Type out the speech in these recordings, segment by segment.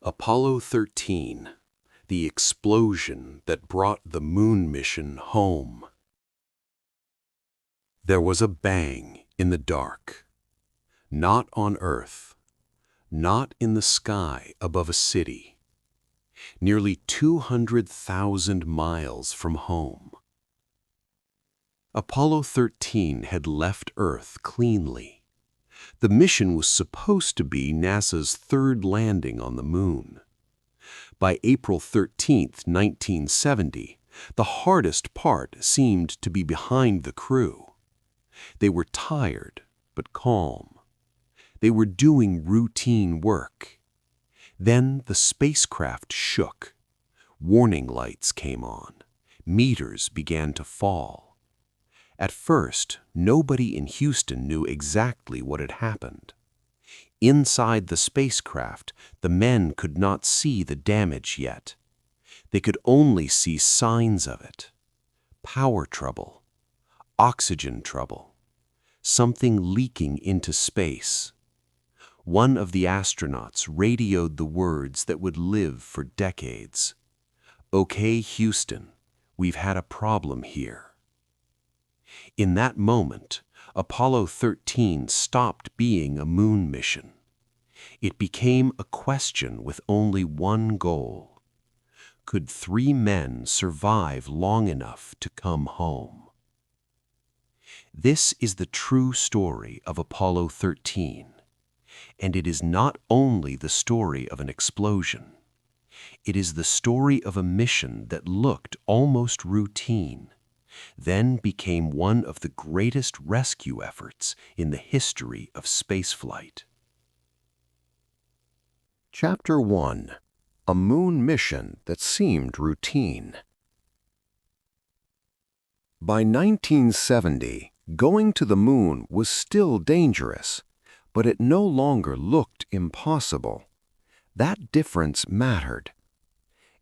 Apollo 13, the explosion that brought the moon mission home. There was a bang in the dark. Not on Earth, not in the sky above a city. Nearly 200,000 miles from home. Apollo 13 had left Earth cleanly. The mission was supposed to be NASA's third landing on the moon. By April 13, 1970, the hardest part seemed to be behind the crew. They were tired, but calm. They were doing routine work. Then the spacecraft shook. Warning lights came on. Meters began to fall. At first, nobody in Houston knew exactly what had happened. Inside the spacecraft, the men could not see the damage yet. They could only see signs of it. Power trouble, oxygen trouble, something leaking into space. One of the astronauts radioed the words that would live for decades. "Okay, Houston, we've had a problem here." In that moment, Apollo 13 stopped being a moon mission. It became a question with only one goal. Could 3 men survive long enough to come home? This is the true story of Apollo 13, and it is not only the story of an explosion. It is the story of a mission that looked almost routine, then became one of the greatest rescue efforts in the history of spaceflight. Chapter 1. A Moon Mission That Seemed Routine. By 1970, going to the moon was still dangerous, but it no longer looked impossible. That difference mattered.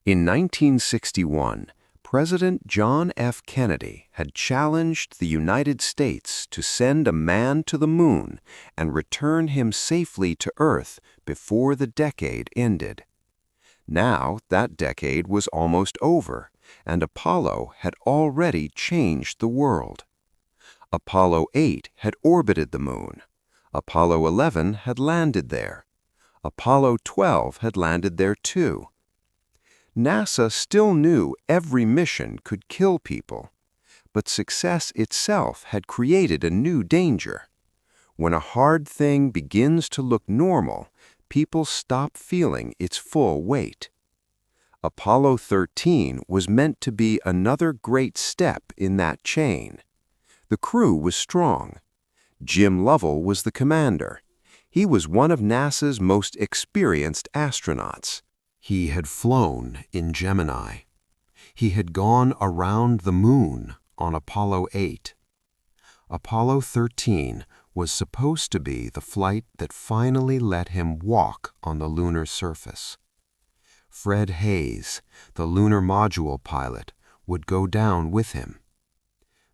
In 1961, President John F. Kennedy had challenged the United States to send a man to the moon and return him safely to Earth before the decade ended. Now that decade was almost over, and Apollo had already changed the world. Apollo 8 had orbited the moon. Apollo 11 had landed there. Apollo 12 had landed there too. NASA still knew every mission could kill people, but success itself had created a new danger. When a hard thing begins to look normal, people stop feeling its full weight. Apollo 13 was meant to be another great step in that chain. The crew was strong. Jim Lovell was the commander. He was one of NASA's most experienced astronauts. He had flown in Gemini. He had gone around the moon on Apollo 8. Apollo 13 was supposed to be the flight that finally let him walk on the lunar surface. Fred Haise, the lunar module pilot, would go down with him.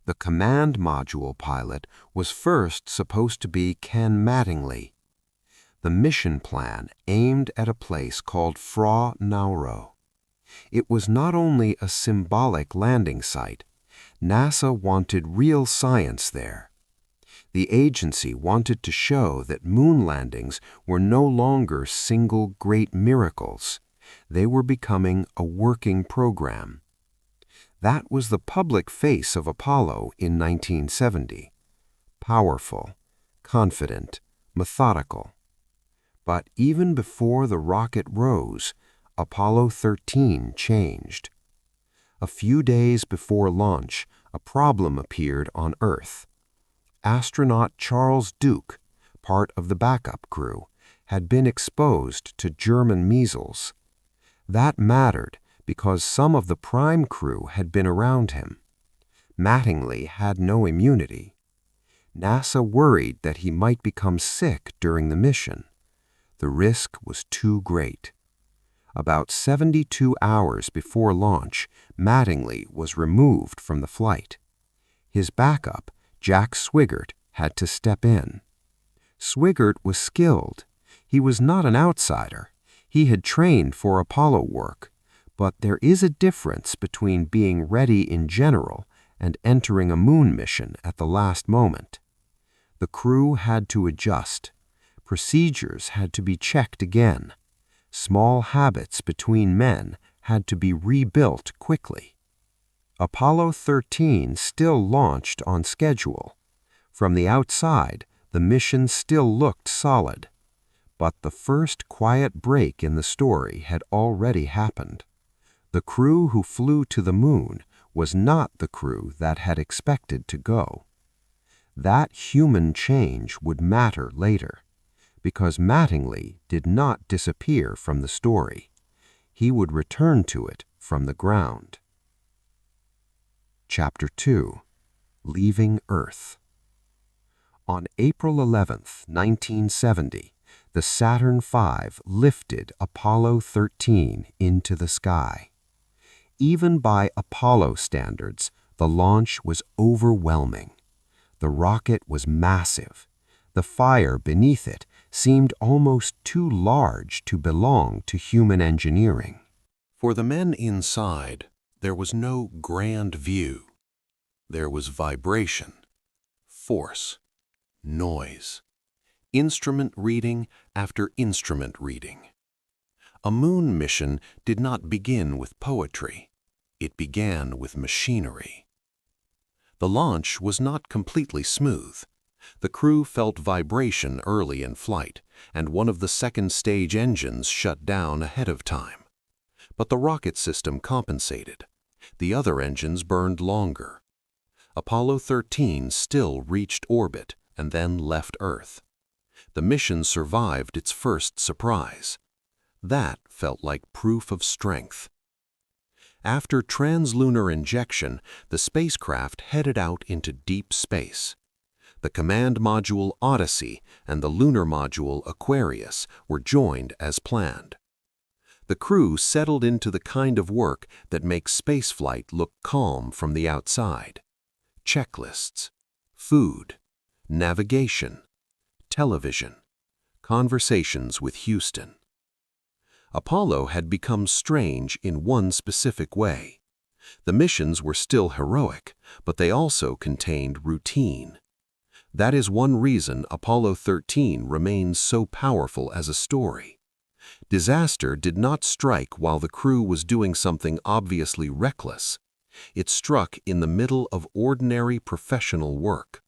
The command module pilot was first supposed to be Ken Mattingly. The mission plan aimed at a place called Fra Nauro. It was not only a symbolic landing site. NASA wanted real science there. The agency wanted to show that moon landings were no longer single great miracles. They were becoming a working program. That was the public face of Apollo in 1970. Powerful, confident, methodical. But even before the rocket rose, Apollo 13 changed. A few days before launch, a problem appeared on Earth. Astronaut Charles Duke, part of the backup crew, had been exposed to German measles. That mattered because some of the prime crew had been around him. Mattingly had no immunity. NASA worried that he might become sick during the mission. The risk was too great. About 72 hours before launch, Mattingly was removed from the flight. His backup, Jack Swigert, had to step in. Swigert was skilled. He was not an outsider. He had trained for Apollo work, but there is a difference between being ready in general and entering a moon mission at the last moment. The crew had to adjust. Procedures had to be checked again. Small habits between men had to be rebuilt quickly. Apollo 13 still launched on schedule. From the outside, the mission still looked solid. But the first quiet break in the story had already happened. The crew who flew to the moon was not the crew that had expected to go. That human change would matter later, because Mattingly did not disappear from the story. He would return to it from the ground. Chapter 2. Leaving Earth. On April 11, 1970, the Saturn V lifted Apollo 13 into the sky. Even by Apollo standards, the launch was overwhelming. The rocket was massive. The fire beneath it seemed almost too large to belong to human engineering. For the men inside, there was no grand view. There was vibration, force, noise, instrument reading after instrument reading. A moon mission did not begin with poetry. It began with machinery. The launch was not completely smooth. The crew felt vibration early in flight, and one of the second stage engines shut down ahead of time. But the rocket system compensated. The other engines burned longer. Apollo 13 still reached orbit and then left Earth. The mission survived its first surprise. That felt like proof of strength. After translunar injection, the spacecraft headed out into deep space. The command module Odyssey and the lunar module Aquarius were joined as planned. The crew settled into the kind of work that makes spaceflight look calm from the outside. Checklists, food, navigation, television, conversations with Houston. Apollo had become strange in one specific way. The missions were still heroic, but they also contained routine. That is one reason Apollo 13 remains so powerful as a story. Disaster did not strike while the crew was doing something obviously reckless. It struck in the middle of ordinary professional work.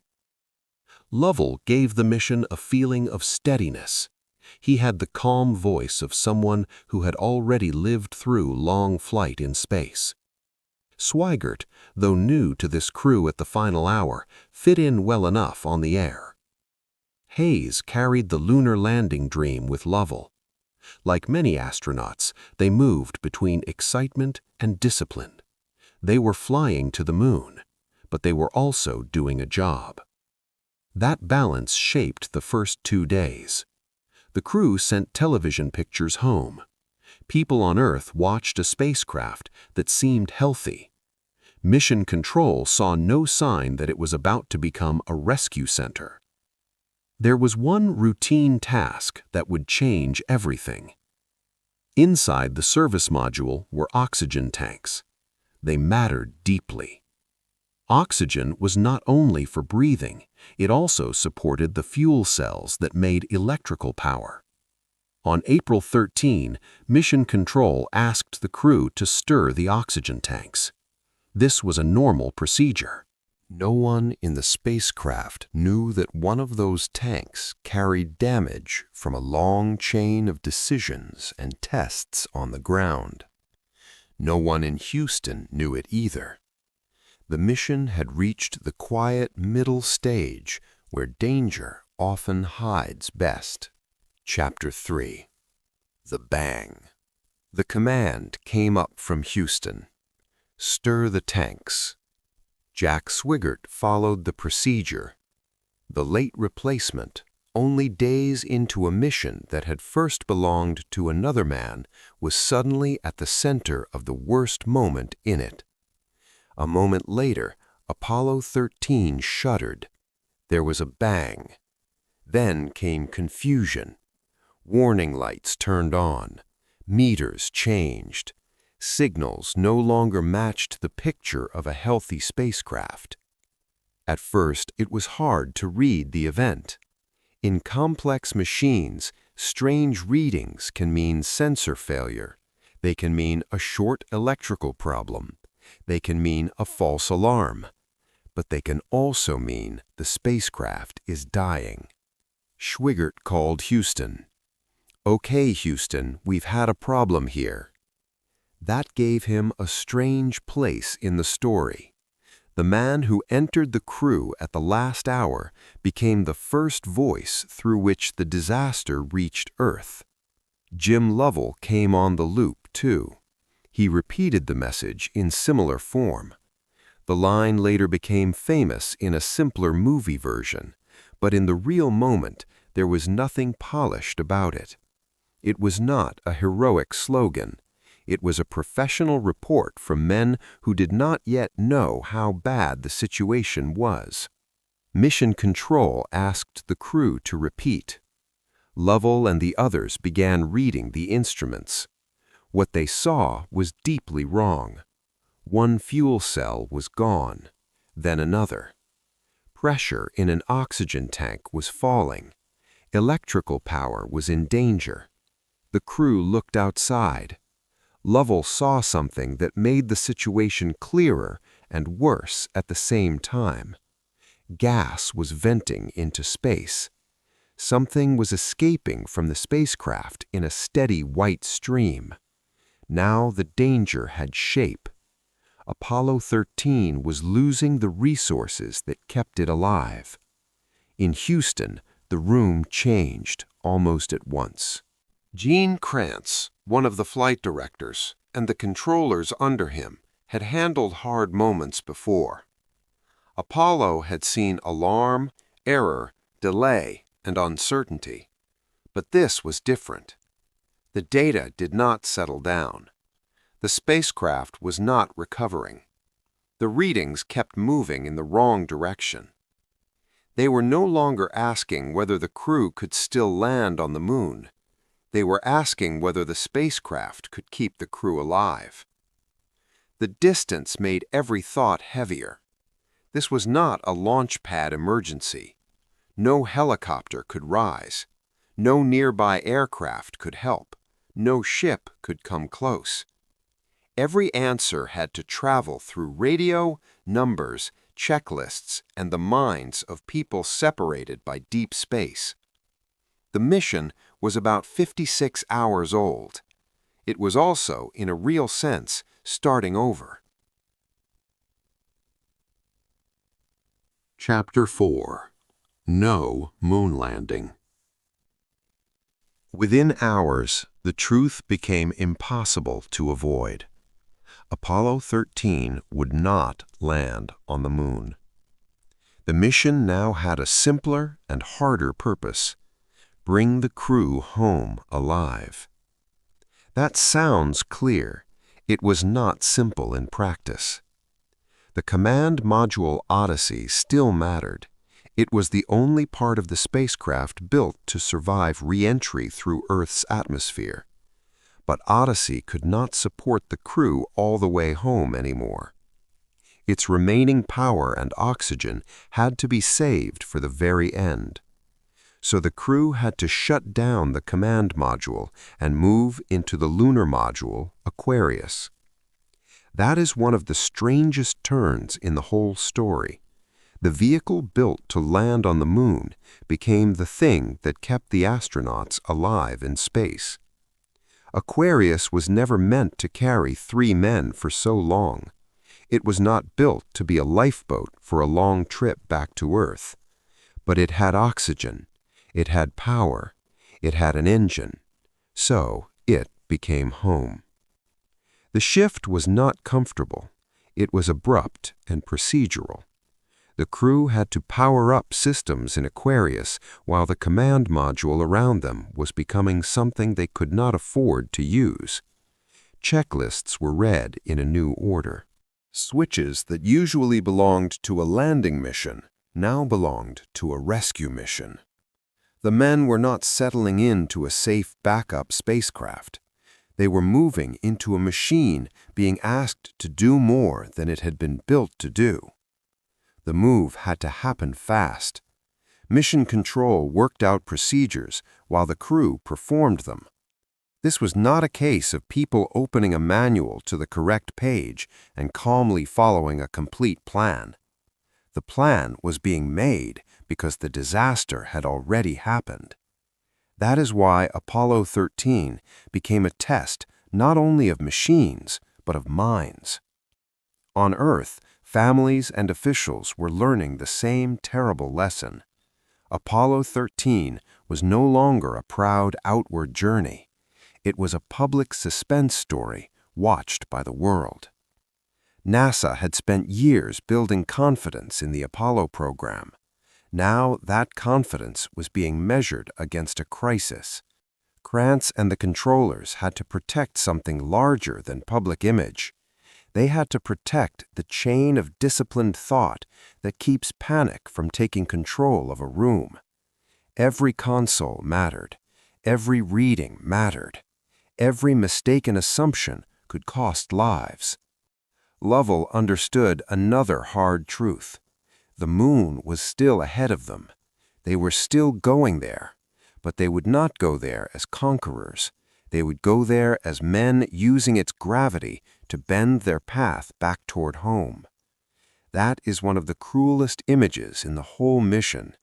Lovell gave the mission a feeling of steadiness. He had the calm voice of someone who had already lived through long flight in space. Swigert, though new to this crew at the final hour, fit in well enough on the air. Haise carried the lunar landing dream with Lovell. Like many astronauts, they moved between excitement and discipline. They were flying to the moon, but they were also doing a job. That balance shaped the first 2 days. The crew sent television pictures home. People on Earth watched a spacecraft that seemed healthy. Mission Control saw no sign that it was about to become a rescue center. There was one routine task that would change everything. Inside the service module were oxygen tanks. They mattered deeply. Oxygen was not only for breathing, it also supported the fuel cells that made electrical power. On April 13, Mission Control asked the crew to stir the oxygen tanks. This was a normal procedure. No one in the spacecraft knew that one of those tanks carried damage from a long chain of decisions and tests on the ground. No one in Houston knew it either. The mission had reached the quiet middle stage where danger often hides best. Chapter 3. The Bang. The command came up from Houston. Stir the tanks. Jack Swigert followed the procedure. The late replacement, only days into a mission that had first belonged to another man, was suddenly at the center of the worst moment in it. A moment later, Apollo 13 shuddered. There was a bang. Then came confusion. Warning lights turned on. Meters changed. Signals no longer matched the picture of a healthy spacecraft. At first, it was hard to read the event. In complex machines, strange readings can mean sensor failure. They can mean a short electrical problem. They can mean a false alarm. But they can also mean the spacecraft is dying. Swigert called Houston. "Okay, Houston, we've had a problem here." That gave him a strange place in the story. The man who entered the crew at the last hour became the first voice through which the disaster reached Earth. Jim Lovell came on the loop, too. He repeated the message in similar form. The line later became famous in a simpler movie version, but in the real moment, there was nothing polished about it. It was not a heroic slogan. It was a professional report from men who did not yet know how bad the situation was. Mission Control asked the crew to repeat. Lovell and the others began reading the instruments. What they saw was deeply wrong. One fuel cell was gone, then another. Pressure in an oxygen tank was falling. Electrical power was in danger. The crew looked outside. Lovell saw something that made the situation clearer and worse at the same time. Gas was venting into space. Something was escaping from the spacecraft in a steady white stream. Now the danger had shape. Apollo 13 was losing the resources that kept it alive. In Houston, the room changed almost at once. Gene Kranz, one of the flight directors, and the controllers under him had handled hard moments before. Apollo had seen alarm, error, delay, and uncertainty. But this was different. The data did not settle down. The spacecraft was not recovering. The readings kept moving in the wrong direction. They were no longer asking whether the crew could still land on the moon. They were asking whether the spacecraft could keep the crew alive. The distance made every thought heavier. This was not a launch pad emergency. No helicopter could rise. No nearby aircraft could help. No ship could come close. Every answer had to travel through radio, numbers, checklists, and the minds of people separated by deep space. The mission was about 56 hours old. It was also, in a real sense, starting over. Chapter 4. No Moon Landing. Within hours, the truth became impossible to avoid. Apollo 13 would not land on the moon. The mission now had a simpler and harder purpose: bring the crew home alive. That sounds clear. It was not simple in practice. The command module Odyssey still mattered. It was the only part of the spacecraft built to survive re-entry through Earth's atmosphere. But Odyssey could not support the crew all the way home anymore. Its remaining power and oxygen had to be saved for the very end. So the crew had to shut down the command module and move into the lunar module, Aquarius. That is one of the strangest turns in the whole story. The vehicle built to land on the moon became the thing that kept the astronauts alive in space. Aquarius was never meant to carry 3 men for so long. It was not built to be a lifeboat for a long trip back to Earth. But it had oxygen, it had power, it had an engine. So it became home. The shift was not comfortable. It was abrupt and procedural. The crew had to power up systems in Aquarius while the command module around them was becoming something they could not afford to use. Checklists were read in a new order. Switches that usually belonged to a landing mission now belonged to a rescue mission. The men were not settling into a safe backup spacecraft. They were moving into a machine being asked to do more than it had been built to do. The move had to happen fast. Mission Control worked out procedures while the crew performed them. This was not a case of people opening a manual to the correct page and calmly following a complete plan. The plan was being made because the disaster had already happened. That is why Apollo 13 became a test not only of machines, but of minds. On Earth, families and officials were learning the same terrible lesson. Apollo 13 was no longer a proud outward journey. It was a public suspense story watched by the world. NASA had spent years building confidence in the Apollo program. Now that confidence was being measured against a crisis. Krantz and the controllers had to protect something larger than public image. They had to protect the chain of disciplined thought that keeps panic from taking control of a room. Every console mattered. Every reading mattered. Every mistaken assumption could cost lives. Lovell understood another hard truth. The moon was still ahead of them. They were still going there, but they would not go there as conquerors. They would go there as men using its gravity to bend their path back toward home. That is one of the cruelest images in the whole mission.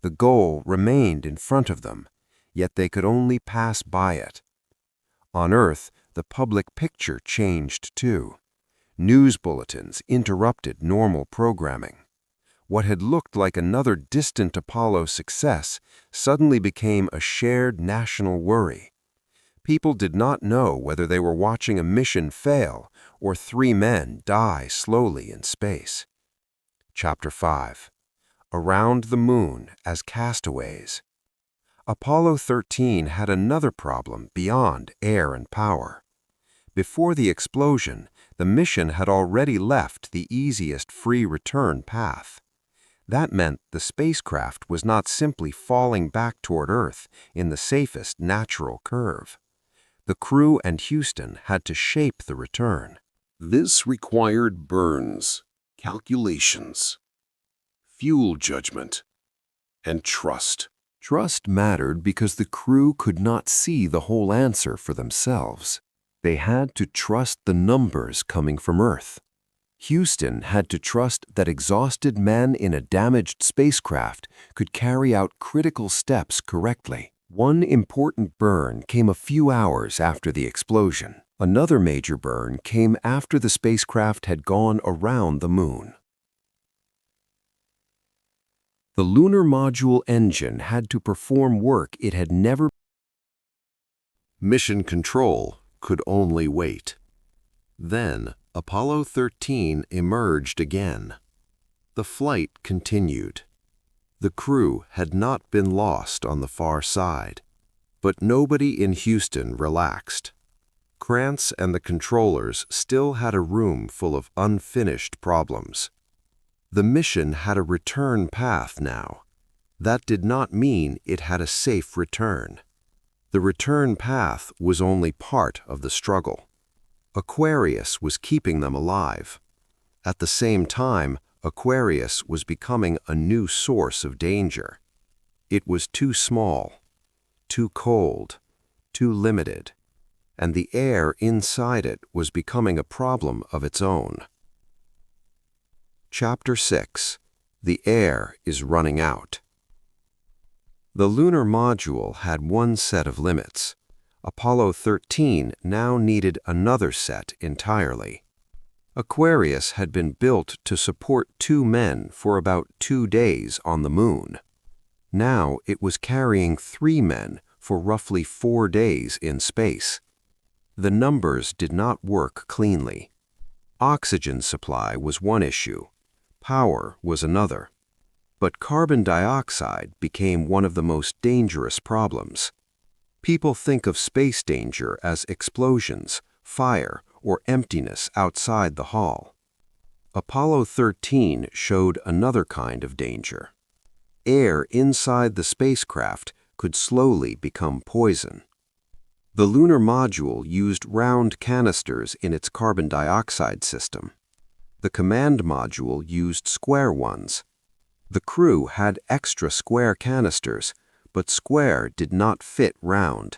The goal remained in front of them, yet they could only pass by it. On Earth, the public picture changed too. News bulletins interrupted normal programming. What had looked like another distant Apollo success suddenly became a shared national worry. People did not know whether they were watching a mission fail or 3 men die slowly in space. Chapter 5. Around the Moon as Castaways. Apollo 13 had another problem beyond air and power. Before the explosion, the mission had already left the easiest free return path. That meant the spacecraft was not simply falling back toward Earth in the safest natural curve. The crew and Houston had to shape the return. This required burns, calculations, fuel judgment, and trust. Trust mattered because the crew could not see the whole answer for themselves. They had to trust the numbers coming from Earth. Houston had to trust that exhausted men in a damaged spacecraft could carry out critical steps correctly. One important burn came a few hours after the explosion. Another major burn came after the spacecraft had gone around the moon. The lunar module engine had to perform work it had never. Mission Control could only wait. Then Apollo 13 emerged again. The flight continued. The crew had not been lost on the far side, but nobody in Houston relaxed. Krantz and the controllers still had a room full of unfinished problems. The mission had a return path now. That did not mean it had a safe return. The return path was only part of the struggle. Aquarius was keeping them alive. At the same time, Aquarius was becoming a new source of danger. It was too small, too cold, too limited, and the air inside it was becoming a problem of its own. Chapter 6. The air is running out. The lunar module had one set of limits. Apollo 13 now needed another set entirely. Aquarius had been built to support 2 men for about 2 days on the moon. Now it was carrying 3 men for roughly 4 days in space. The numbers did not work cleanly. Oxygen supply was one issue. Power was another. But carbon dioxide became one of the most dangerous problems. People think of space danger as explosions, fire, or emptiness outside the hull. Apollo 13 showed another kind of danger. Air inside the spacecraft could slowly become poison. The lunar module used round canisters in its carbon dioxide system. The command module used square ones. The crew had extra square canisters, but square did not fit round.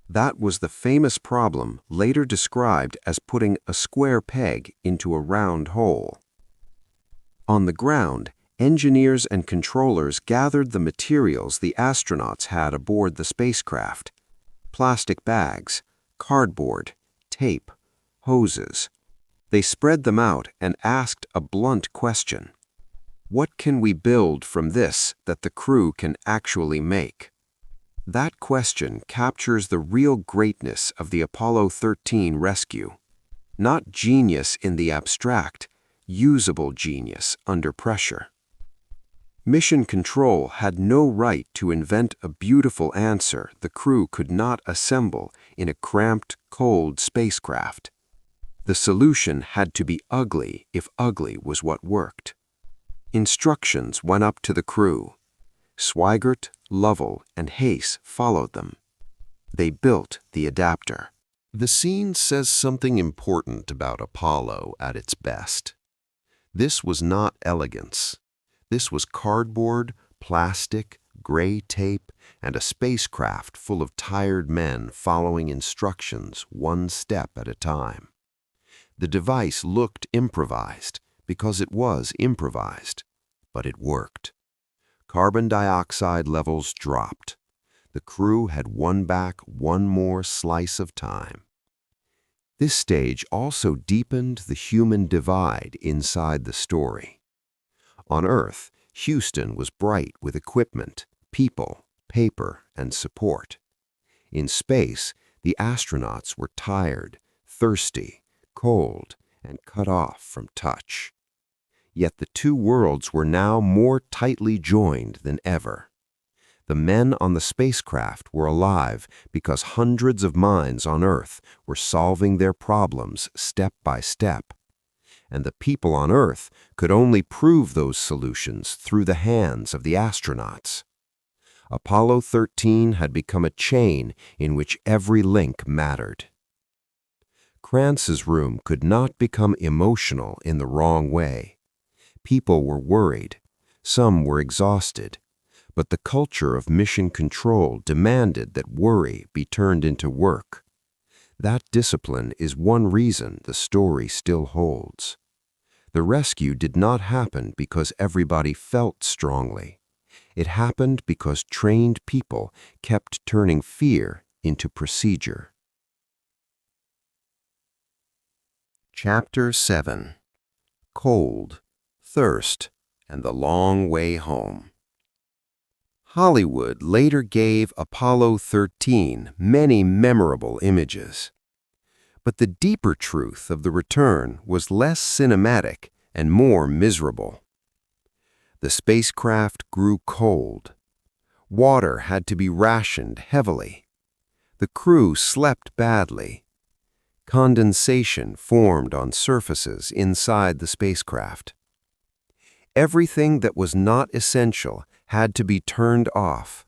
That was the famous problem later described as putting a square peg into a round hole. On the ground, engineers and controllers gathered the materials the astronauts had aboard the spacecraft: plastic bags, cardboard, tape, hoses. They spread them out and asked a blunt question. What can we build from this that the crew can actually make? That question captures the real greatness of the Apollo 13 rescue. Not genius in the abstract, usable genius under pressure. Mission Control had no right to invent a beautiful answer the crew could not assemble in a cramped, cold spacecraft. The solution had to be ugly if ugly was what worked. Instructions went up to the crew. Swigert, Lovell, and Haise followed them. They built the adapter. The scene says something important about Apollo at its best. This was not elegance. This was cardboard, plastic, gray tape, and a spacecraft full of tired men following instructions one step at a time. The device looked improvised because it was improvised, but it worked. Carbon dioxide levels dropped. The crew had won back one more slice of time. This stage also deepened the human divide inside the story. On Earth, Houston was bright with equipment, people, paper, and support. In space, the astronauts were tired, thirsty, cold, and cut off from touch. Yet the two worlds were now more tightly joined than ever. The men on the spacecraft were alive because hundreds of minds on Earth were solving their problems step by step. And the people on Earth could only prove those solutions through the hands of the astronauts. Apollo 13 had become a chain in which every link mattered. Kranz's room could not become emotional in the wrong way. People were worried. Some were exhausted. But the culture of mission control demanded that worry be turned into work. That discipline is one reason the story still holds. The rescue did not happen because everybody felt strongly. It happened because trained people kept turning fear into procedure. Chapter 7. Cold, Thirst, and the Long Way Home. Hollywood later gave Apollo 13 many memorable images. But the deeper truth of the return was less cinematic and more miserable. The spacecraft grew cold. Water had to be rationed heavily. The crew slept badly. Condensation formed on surfaces inside the spacecraft. Everything that was not essential had to be turned off.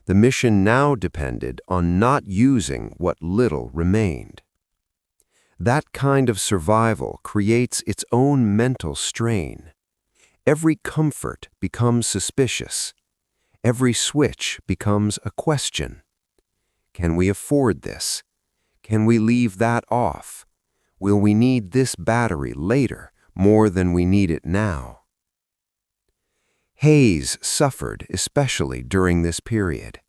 The mission now depended on not using what little remained. That kind of survival creates its own mental strain. Every comfort becomes suspicious. Every switch becomes a question. Can we afford this? Can we leave that off? Will we need this battery later more than we need it now? Haise suffered especially during this period.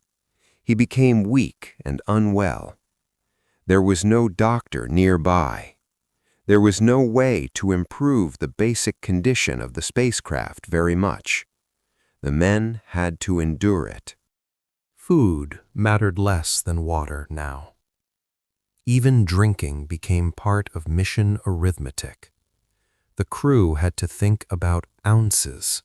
He became weak and unwell. There was no doctor nearby. There was no way to improve the basic condition of the spacecraft very much. The men had to endure it. Food mattered less than water now. Even drinking became part of mission arithmetic. The crew had to think about ounces.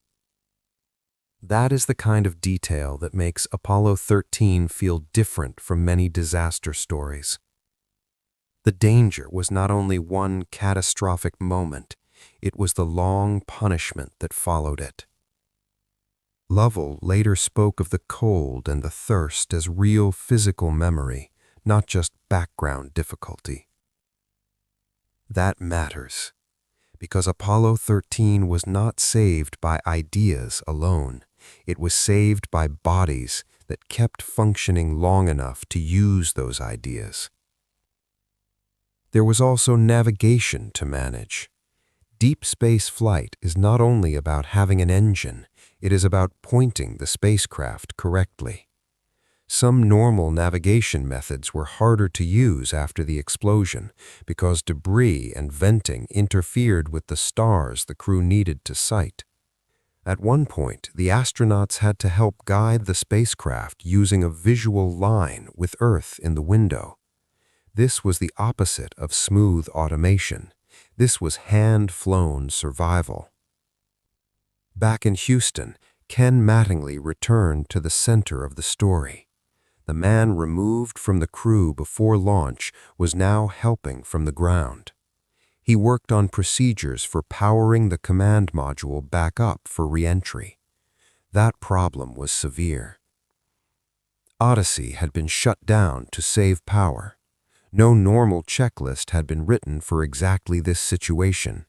That is the kind of detail that makes Apollo 13 feel different from many disaster stories. The danger was not only one catastrophic moment, it was the long punishment that followed it. Lovell later spoke of the cold and the thirst as real physical memory, not just background difficulty. That matters, because Apollo 13 was not saved by ideas alone. It was saved by bodies that kept functioning long enough to use those ideas. There was also navigation to manage. Deep space flight is not only about having an engine, it is about pointing the spacecraft correctly. Some normal navigation methods were harder to use after the explosion because debris and venting interfered with the stars the crew needed to sight. At one point, the astronauts had to help guide the spacecraft using a visual line with Earth in the window. This was the opposite of smooth automation. This was hand-flown survival. Back in Houston, Ken Mattingly returned to the center of the story. The man removed from the crew before launch was now helping from the ground. He worked on procedures for powering the command module back up for reentry. That problem was severe. Odyssey had been shut down to save power. No normal checklist had been written for exactly this situation.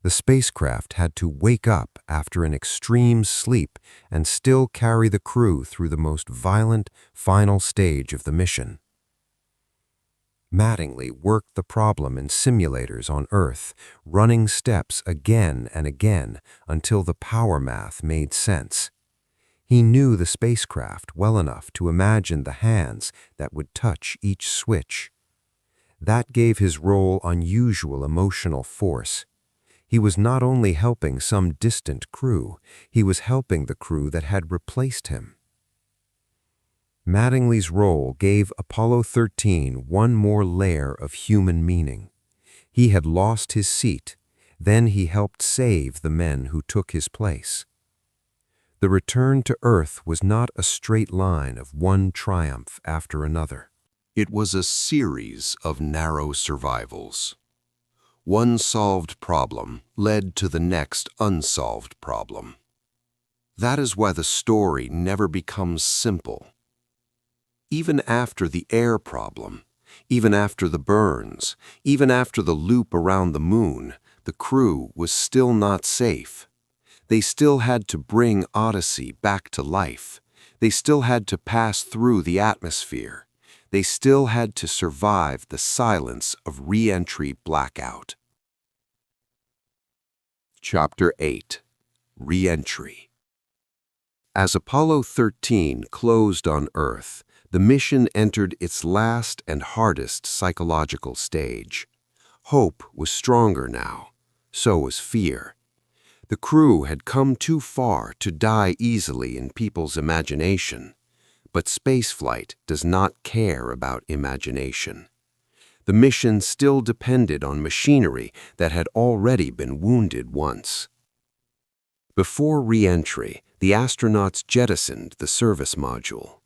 The spacecraft had to wake up after an extreme sleep and still carry the crew through the most violent final stage of the mission. Mattingly worked the problem in simulators on Earth, running steps again and again until the power math made sense. He knew the spacecraft well enough to imagine the hands that would touch each switch. That gave his role unusual emotional force. He was not only helping some distant crew, he was helping the crew that had replaced him. Mattingly's role gave Apollo 13 one more layer of human meaning. He had lost his seat, then he helped save the men who took his place. The return to Earth was not a straight line of one triumph after another. It was a series of narrow survivals. One solved problem led to the next unsolved problem. That is why the story never becomes simple. Even after the air problem, even after the burns, even after the loop around the moon, the crew was still not safe. They still had to bring Odyssey back to life. They still had to pass through the atmosphere. They still had to survive the silence of reentry blackout. Chapter 8. Reentry. As Apollo 13 closed on Earth, the mission entered its last and hardest psychological stage. Hope was stronger now. So was fear. The crew had come too far to die easily in people's imagination. But spaceflight does not care about imagination. The mission still depended on machinery that had already been wounded once. Before re-entry, the astronauts jettisoned the service module.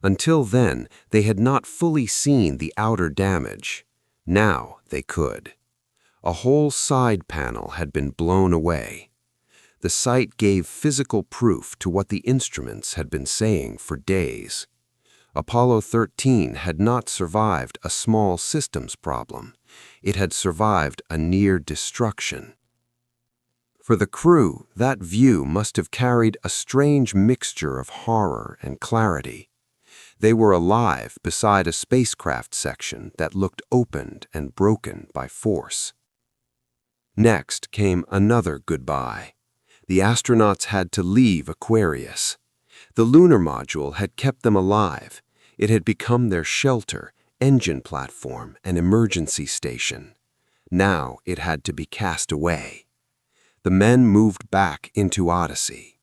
Until then, they had not fully seen the outer damage. Now they could. A whole side panel had been blown away. The sight gave physical proof to what the instruments had been saying for days. Apollo 13 had not survived a small systems problem. It had survived a near destruction. For the crew, that view must have carried a strange mixture of horror and clarity. They were alive beside a spacecraft section that looked opened and broken by force. Next came another goodbye. The astronauts had to leave Aquarius. The lunar module had kept them alive. It had become their shelter, engine platform, and emergency station. Now it had to be cast away. The men moved back into Odyssey.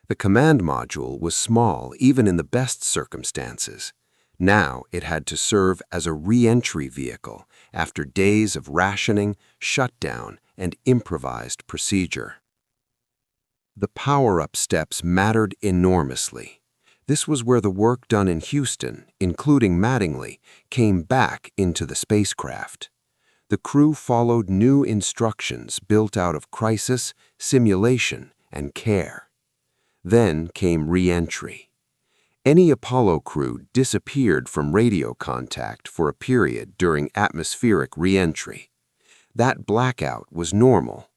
The command module was small even in the best circumstances. Now it had to serve as a re-entry vehicle after days of rationing, shutdown, and improvised procedure. The power-up steps mattered enormously. This was where the work done in Houston, including Mattingly, came back into the spacecraft. The crew followed new instructions built out of crisis, simulation, and care. Then came re-entry. Any Apollo crew disappeared from radio contact for a period during atmospheric reentry. That blackout was normal,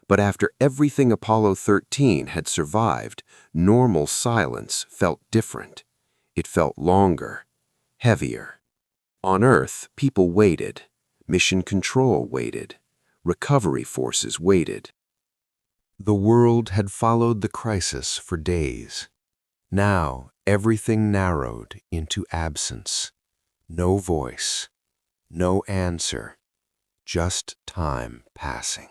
but after everything Apollo 13 had survived, normal silence felt different. It felt longer, heavier. On Earth, people waited. Mission Control waited. Recovery forces waited. The world had followed the crisis for days. Now, everything narrowed into absence. No voice, no answer, just time passing.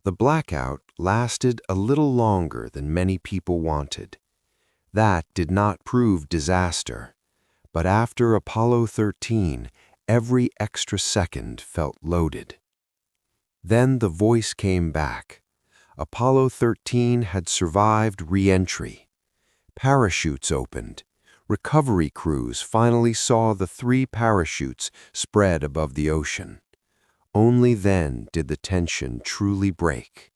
The blackout lasted a little longer than many people wanted. That did not prove disaster, but after Apollo 13, every extra second felt loaded. Then the voice came back. Apollo 13 had survived re-entry. Parachutes opened. Recovery crews finally saw the 3 parachutes spread above the ocean. Only then did the tension truly break.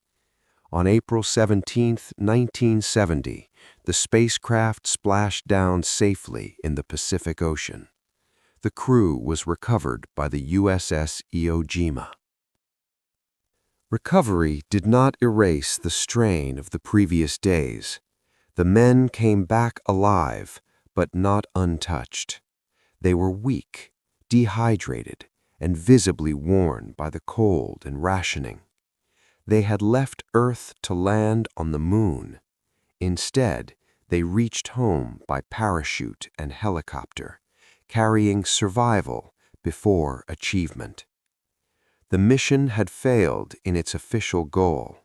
On April 17, 1970, the spacecraft splashed down safely in the Pacific Ocean. The crew was recovered by the USS Iwo Jima. Recovery did not erase the strain of the previous days. The men came back alive, but not untouched. They were weak, dehydrated, and visibly worn by the cold and rationing. They had left Earth to land on the moon. Instead, they reached home by parachute and helicopter, carrying survival before achievement. The mission had failed in its official goal.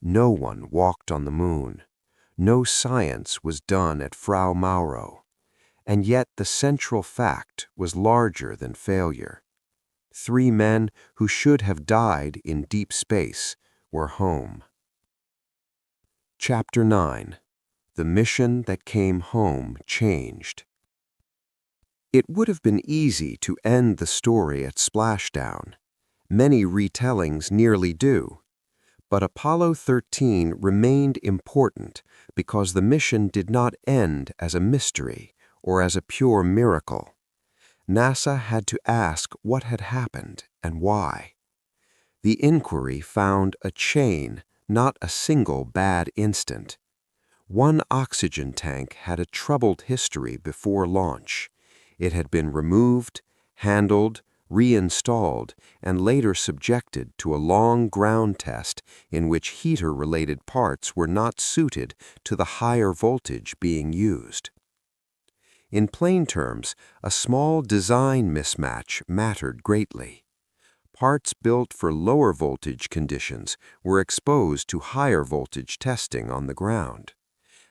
No one walked on the moon. No science was done at Frau Mauro. And yet the central fact was larger than failure. 3 men who should have died in deep space were home. Chapter 9. The mission that came home changed. It would have been easy to end the story at splashdown. Many retellings nearly do. But Apollo 13 remained important because the mission did not end as a mystery or as a pure miracle. NASA had to ask what had happened and why. The inquiry found a chain, not a single bad instant. One oxygen tank had a troubled history before launch. It had been removed, handled, reinstalled, and later subjected to a long ground test in which heater-related parts were not suited to the higher voltage being used. In plain terms, a small design mismatch mattered greatly. Parts built for lower voltage conditions were exposed to higher voltage testing on the ground.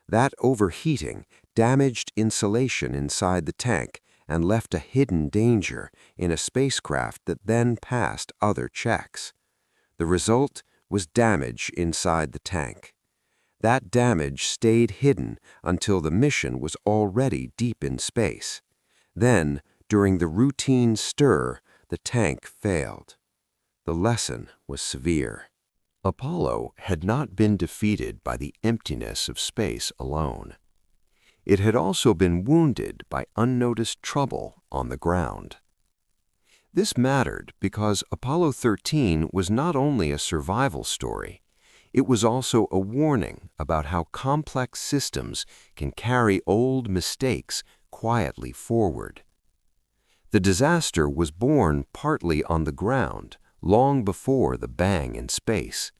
That overheating damaged insulation inside the tank and left a hidden danger in a spacecraft that then passed other checks. The result was damage inside the tank. That damage stayed hidden until the mission was already deep in space. Then, during the routine stir, the tank failed. The lesson was severe. Apollo had not been defeated by the emptiness of space alone. It had also been wounded by unnoticed trouble on the ground. This mattered because Apollo 13 was not only a survival story, it was also a warning about how complex systems can carry old mistakes quietly forward. The disaster was born partly on the ground, long before the bang in space.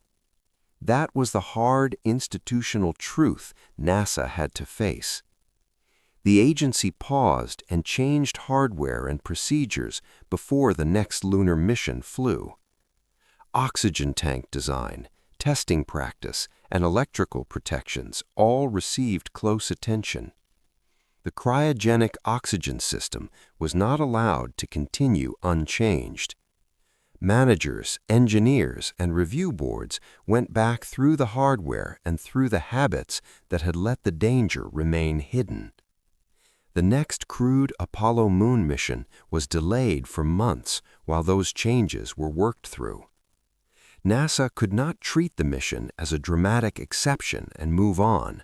That was the hard institutional truth NASA had to face. The agency paused and changed hardware and procedures before the next lunar mission flew. Oxygen tank design, testing practice, and electrical protections all received close attention. The cryogenic oxygen system was not allowed to continue unchanged. Managers, engineers, and review boards went back through the hardware and through the habits that had let the danger remain hidden. The next crewed Apollo moon mission was delayed for months while those changes were worked through. NASA could not treat the mission as a dramatic exception and move on.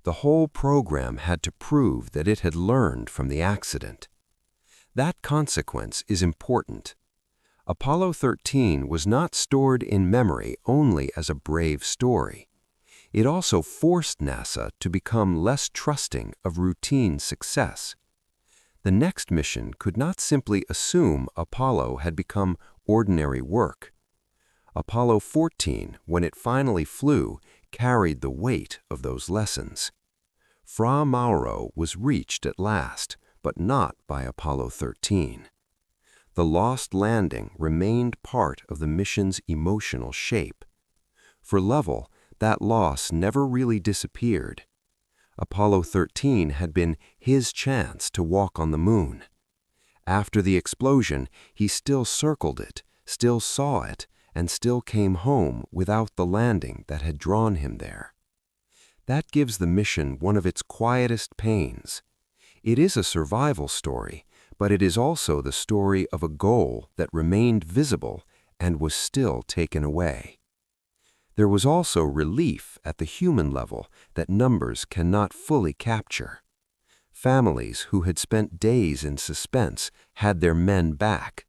The whole program had to prove that it had learned from the accident. That consequence is important. Apollo 13 was not stored in memory only as a brave story. It also forced NASA to become less trusting of routine success. The next mission could not simply assume Apollo had become ordinary work. Apollo 14, when it finally flew, carried the weight of those lessons. Fra Mauro was reached at last, but not by Apollo 13. The lost landing remained part of the mission's emotional shape. For Lovell, that loss never really disappeared. Apollo 13 had been his chance to walk on the moon. After the explosion, he still circled it, still saw it, and still came home without the landing that had drawn him there. That gives the mission one of its quietest pains. It is a survival story, but it is also the story of a goal that remained visible and was still taken away. There was also relief at the human level that numbers cannot fully capture. Families who had spent days in suspense had their men back.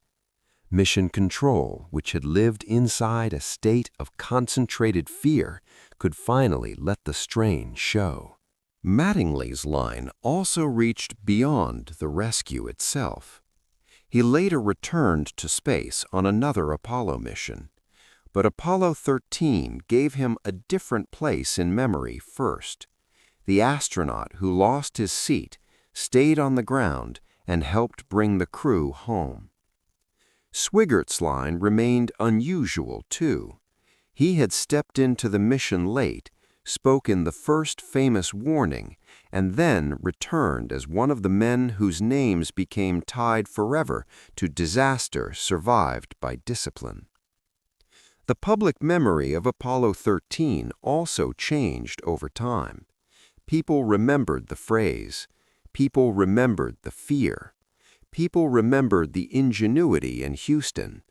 Mission Control, which had lived inside a state of concentrated fear, could finally let the strain show. Mattingly's line also reached beyond the rescue itself. He later returned to space on another Apollo mission, but Apollo 13 gave him a different place in memory first. The astronaut who lost his seat stayed on the ground and helped bring the crew home. Swigert's line remained unusual, too. He had stepped into the mission late, spoken the first famous warning, and then returned as one of the men whose names became tied forever to disaster survived by discipline. The public memory of Apollo 13 also changed over time. People remembered the phrase. People remembered the fear. People remembered the ingenuity in Houston.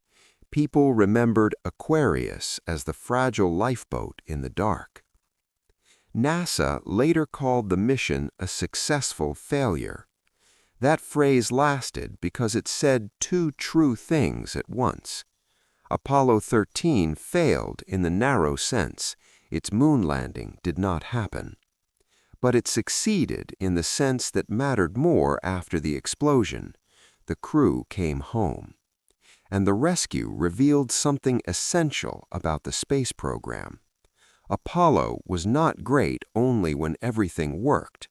People remembered Aquarius as the fragile lifeboat in the dark. NASA later called the mission a successful failure. That phrase lasted because it said two true things at once. Apollo 13 failed in the narrow sense. Its moon landing did not happen. But it succeeded in the sense that mattered more after the explosion. The crew came home. And the rescue revealed something essential about the space program. Apollo was not great only when everything worked.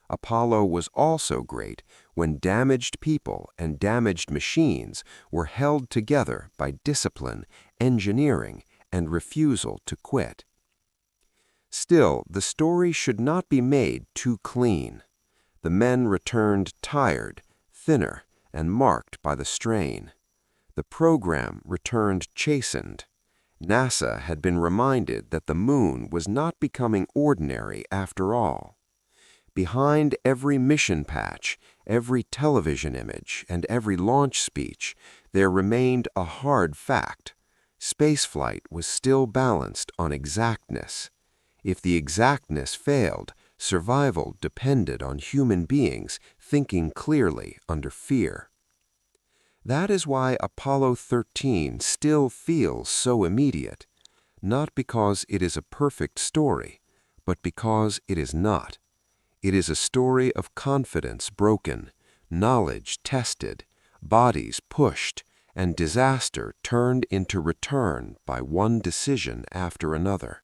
Apollo was also great when damaged people and damaged machines were held together by discipline, engineering, and refusal to quit. Still, the story should not be made too clean. The men returned tired, thinner, and marked by the strain. The program returned chastened. NASA had been reminded that the moon was not becoming ordinary after all. Behind every mission patch, every television image, and every launch speech, there remained a hard fact. Spaceflight was still balanced on exactness. If the exactness failed, survival depended on human beings thinking clearly under fear. That is why Apollo 13 still feels so immediate, not because it is a perfect story, but because it is not. It is a story of confidence broken, knowledge tested, bodies pushed, and disaster turned into return by one decision after another.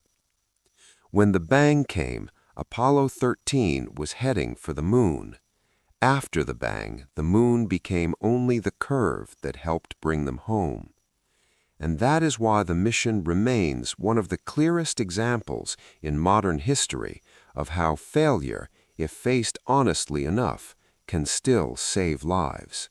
When the bang came, Apollo 13 was heading for the moon. After the bang, the moon became only the curve that helped bring them home. And that is why the mission remains one of the clearest examples in modern history of how failure, if faced honestly enough, can still save lives.